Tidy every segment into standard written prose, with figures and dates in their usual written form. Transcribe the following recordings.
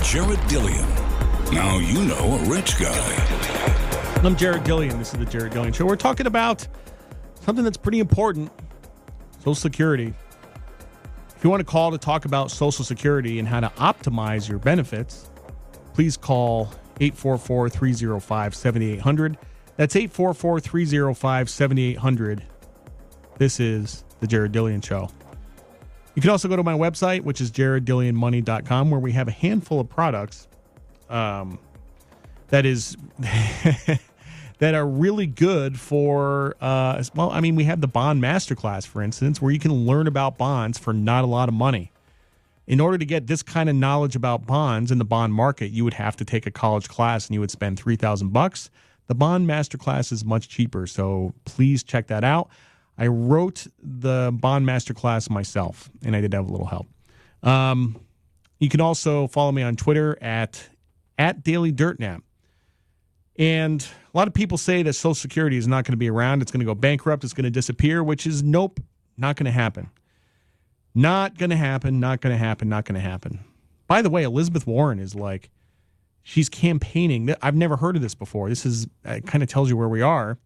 Jared Dillian. Now you know a rich guy. I'm Jared Dillian. This is the Jared Dillian Show. We're talking about something that's pretty important, Social Security. If you want to call to talk about Social Security and how to optimize your benefits, please call 844-305-7800. That's 844-305-7800. This is the Jared Dillian Show. You can also go to my website, which is jareddillianmoney.com, where we have a handful of products that are really good for, we have the Bond Masterclass, for instance, where you can learn about bonds for not a lot of money. In order to get this kind of knowledge about bonds in the bond market, you would have to take a college class and you would spend $3,000. The Bond Masterclass is much cheaper, so please check that out. I wrote the Bond Masterclass myself, and I did have a little help. You can also follow me on Twitter at DailyDirtNap. And a lot of people say that Social Security is not going to be around. It's going to go bankrupt. It's going to disappear, which is nope, not going to happen. Not going to happen, not going to happen, not going to happen. By the way, Elizabeth Warren is like, she's campaigning. I've never heard of this before. This is kind of tells you where we are.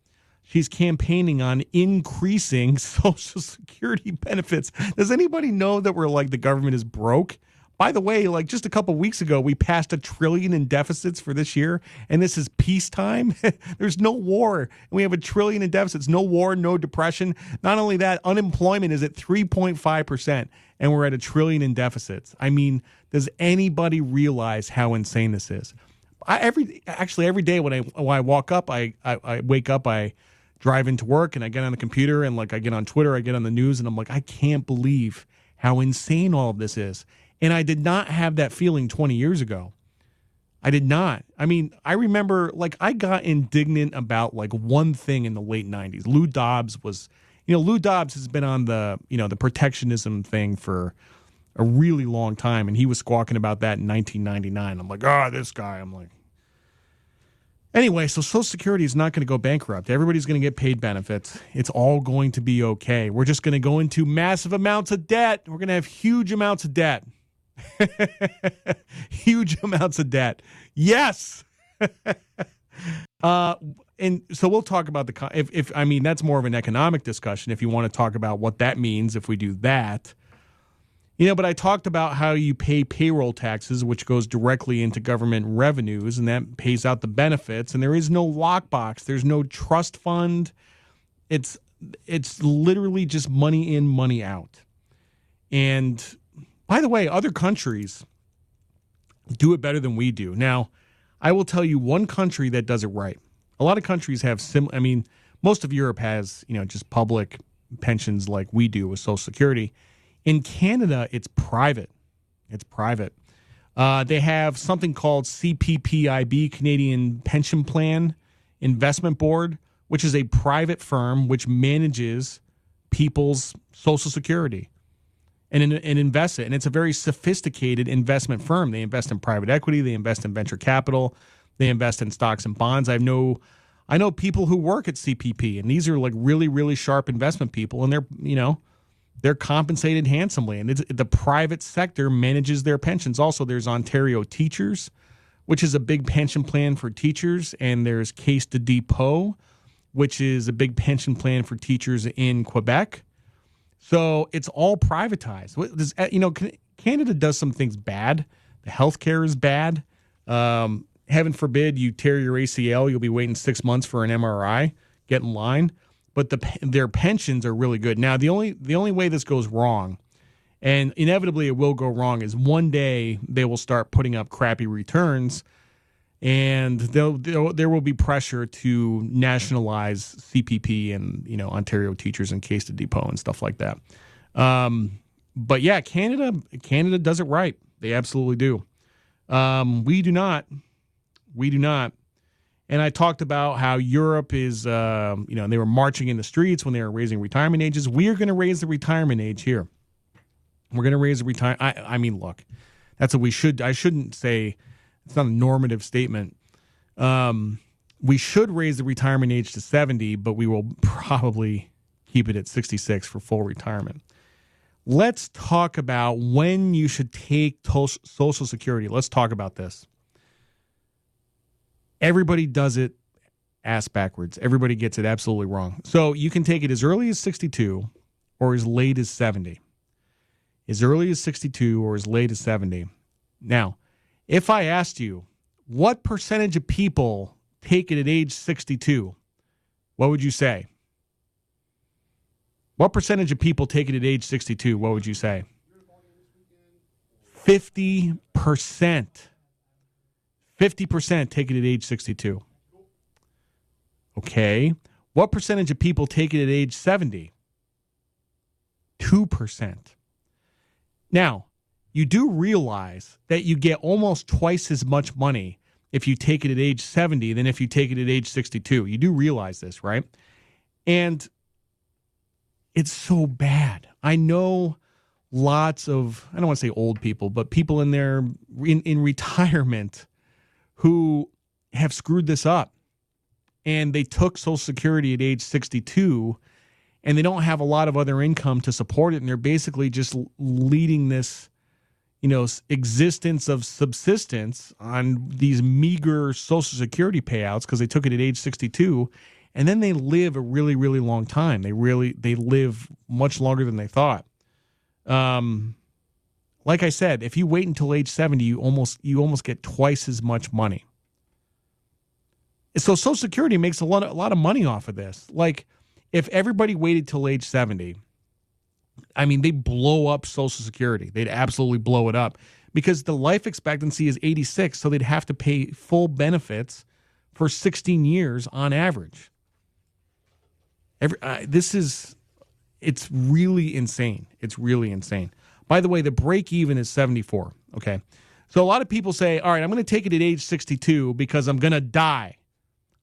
She's campaigning on increasing Social Security benefits. Does anybody know that we're like the government is broke? By the way, like just a couple weeks ago, we passed $1 trillion in deficits for this year, and this is peacetime. There's no war, and we have $1 trillion in deficits. No war, no depression. Not only that, unemployment is at 3.5%, and we're at $1 trillion in deficits. I mean, does anybody realize how insane this is? Every day when I walk up, I wake up, I drive into work, and I get on the computer, and like I get on Twitter, I get on the news, and I'm like, I can't believe how insane all of this is. And I did not have that feeling 20 years ago. I did not. I mean, I remember, like, I got indignant about, like, one thing in the late 90s. Lou Dobbs has been on the, the protectionism thing for a really long time, and he was squawking about that in 1999. I'm like, this guy. I'm like, anyway, so Social Security is not going to go bankrupt. Everybody's going to get paid benefits. It's all going to be okay. We're just going to go into massive amounts of debt. We're going to have huge amounts of debt. Huge amounts of debt. Yes. And so we'll talk about that's more of an economic discussion if you want to talk about what that means if we do that. But I talked about how you pay payroll taxes, which goes directly into government revenues, and that pays out the benefits. And there is no lockbox. There's no trust fund. It's literally just money in, money out. And by the way, other countries do it better than we do. Now, I will tell you one country that does it right. A lot of countries have most of Europe has, just public pensions like we do with Social Security. In Canada, it's private. It's private. They have something called CPPIB, Canadian Pension Plan Investment Board, which is a private firm which manages people's Social Security and invests it. And it's a very sophisticated investment firm. They invest in private equity. They invest in venture capital. They invest in stocks and bonds. I know people who work at CPP, and these are like really, really sharp investment people, and they're compensated handsomely. And the private sector manages their pensions. Also, there's Ontario Teachers, which is a big pension plan for teachers, and there's Caisse de dépôt, which is a big pension plan for teachers in Quebec. So it's all privatized. Canada does some things bad. The healthcare is bad. Heaven forbid you tear your ACL, you'll be waiting 6 months for an MRI. Get in line. But their pensions are really good. Now, the only way this goes wrong, and inevitably it will go wrong, is one day they will start putting up crappy returns, and there will be pressure to nationalize CPP and Ontario Teachers and Caisse de dépôt and stuff like that. But yeah, Canada does it right. They absolutely do. We do not. And I talked about how Europe is, they were marching in the streets when they were raising retirement ages. We are going to raise the retirement age here. We're going to raise the retirement. I mean, look, that's what we should. I shouldn't say it's not a normative statement. We should raise the retirement age to 70, but we will probably keep it at 66 for full retirement. Let's talk about when you should take Social Security. Let's talk about this. Everybody does it ass backwards. Everybody gets it absolutely wrong. So you can take it as early as 62 or as late as 70. As early as 62 or as late as 70. Now, if I asked you, what percentage of people take it at age 62, what would you say? What percentage of people take it at age 62? What would you say? 50%. 50% take it at age 62. Okay. What percentage of people take it at age 70? 2%. Now, you do realize that you get almost twice as much money if you take it at age 70 than if you take it at age 62. You do realize this, right? And it's so bad. I know lots of, I don't want to say old people, but people in retirement who have screwed this up. And they took Social Security at age 62, and they don't have a lot of other income to support it, and they're basically just leading this, existence of subsistence on these meager Social Security payouts because they took it at age 62. And then they live a really, really long time. They live much longer than they thought. Like I said, if you wait until age 70, you almost get twice as much money. So Social Security makes a lot of money off of this. Like if everybody waited till age 70, I mean, they blow up Social Security. They'd absolutely blow it up because the life expectancy is 86, so they'd have to pay full benefits for 16 years on average. It's really insane. It's really insane. By the way, the break even is 74. Okay. So a lot of people say, all right, I'm going to take it at age 62 because I'm going to die.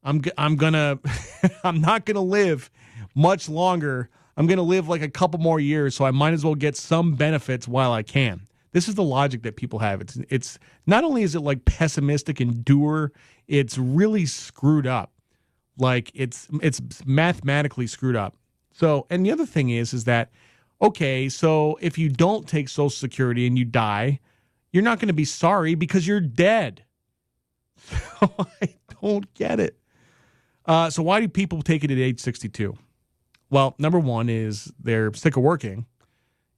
I'm not going to live much longer. I'm going to live like a couple more years. So I might as well get some benefits while I can. This is the logic that people have. It's not only is it like pessimistic and dour, it's really screwed up. Like it's mathematically screwed up. So, and the other thing is that, okay, so if you don't take Social Security and you die, you're not going to be sorry because you're dead. So I don't get it. So why do people take it at age 62? Well, number one is they're sick of working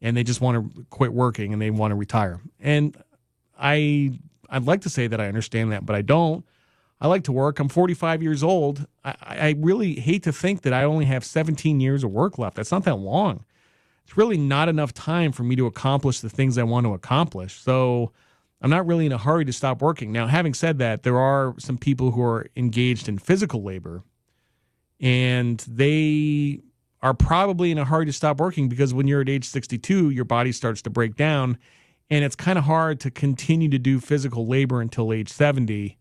and they just want to quit working and they want to retire. And I'd like to say that I understand that, but I don't. I like to work. I'm 45 years old. I really hate to think that I only have 17 years of work left. That's not that long. It's really not enough time for me to accomplish the things I want to accomplish. So I'm not really in a hurry to stop working. Now, having said that, there are some people who are engaged in physical labor, and they are probably in a hurry to stop working because when you're at age 62, your body starts to break down, and it's kind of hard to continue to do physical labor until age 70.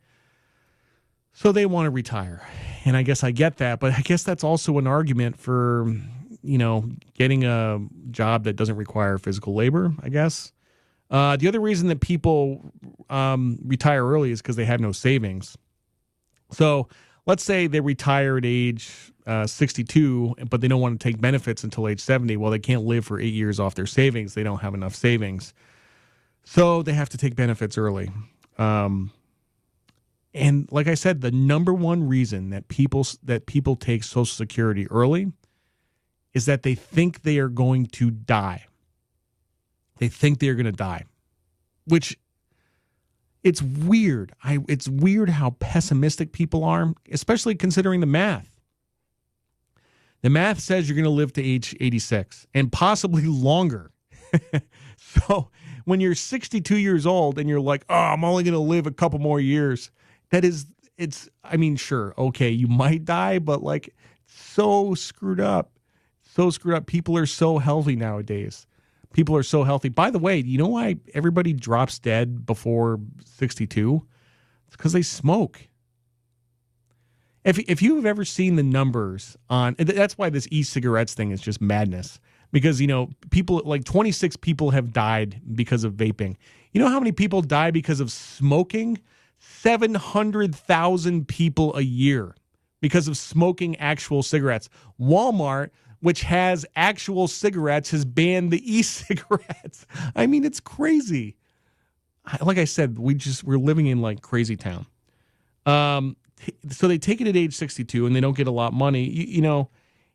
So they want to retire. And I guess I get that, but I guess that's also an argument for, getting a job that doesn't require physical labor, I guess. The other reason that people retire early is because they have no savings. So let's say they retire at age 62, but they don't want to take benefits until age 70. Well, they can't live for 8 years off their savings. They don't have enough savings. So they have to take benefits early. And like I said, the number one reason that people take Social Security early is that they think they are going to die. They think they're going to die, which it's weird. It's weird how pessimistic people are, especially considering the math. The math says you're going to live to age 86 and possibly longer. So when you're 62 years old and you're like, oh, I'm only going to live a couple more years, sure, okay, you might die, but like so screwed up. So screwed up. People are so healthy nowadays. People are so healthy. By the way, you know why everybody drops dead before 62? It's because they smoke. If you've ever seen the numbers on, that's why this e-cigarettes thing is just madness. Because, people, like 26 people have died because of vaping. You know how many people die because of smoking? 700,000 people a year because of smoking actual cigarettes. Walmart which has actual cigarettes, has banned the e-cigarettes. I mean, it's crazy. Like I said, we're living in like crazy town. So they take it at age 62 and they don't get a lot of money.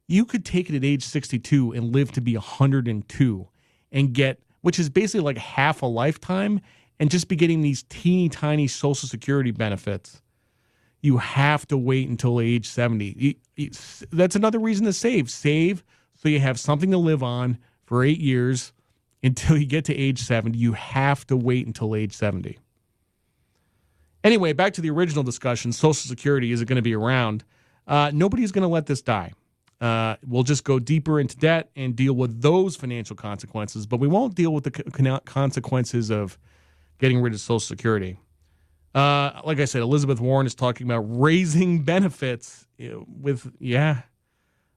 You could take it at age 62 and live to be 102 and get, which is basically like half a lifetime, and just be getting these teeny tiny Social Security benefits. You have to wait until age 70. That's another reason to save. Save so you have something to live on for 8 years until you get to age 70. You have to wait until age 70. Anyway, back to the original discussion. Social Security, is it going to be around? Nobody's going to let this die. We'll just go deeper into debt and deal with those financial consequences, but we won't deal with the consequences of getting rid of Social Security. Like I said, Elizabeth Warren is talking about raising benefits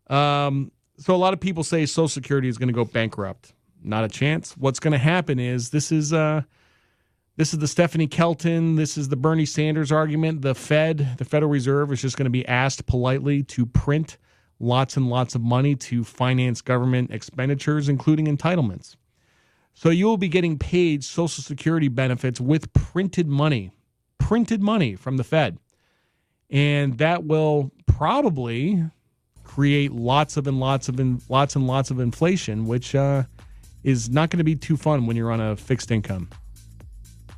So a lot of people say Social Security is going to go bankrupt. Not a chance. What's going to happen is this is the Stephanie Kelton, this is the Bernie Sanders argument. The Federal Reserve, is just going to be asked politely to print lots and lots of money to finance government expenditures, including entitlements. So you will be getting paid Social Security benefits with printed money from the Fed. And that will probably create lots of inflation, which is not going to be too fun when you're on a fixed income.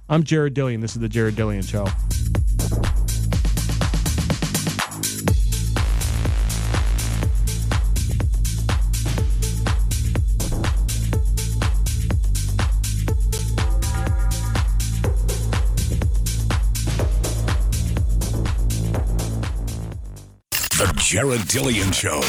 I'm Jared Dillian. This is the Jared Dillian Show. The Jared Dillian Show.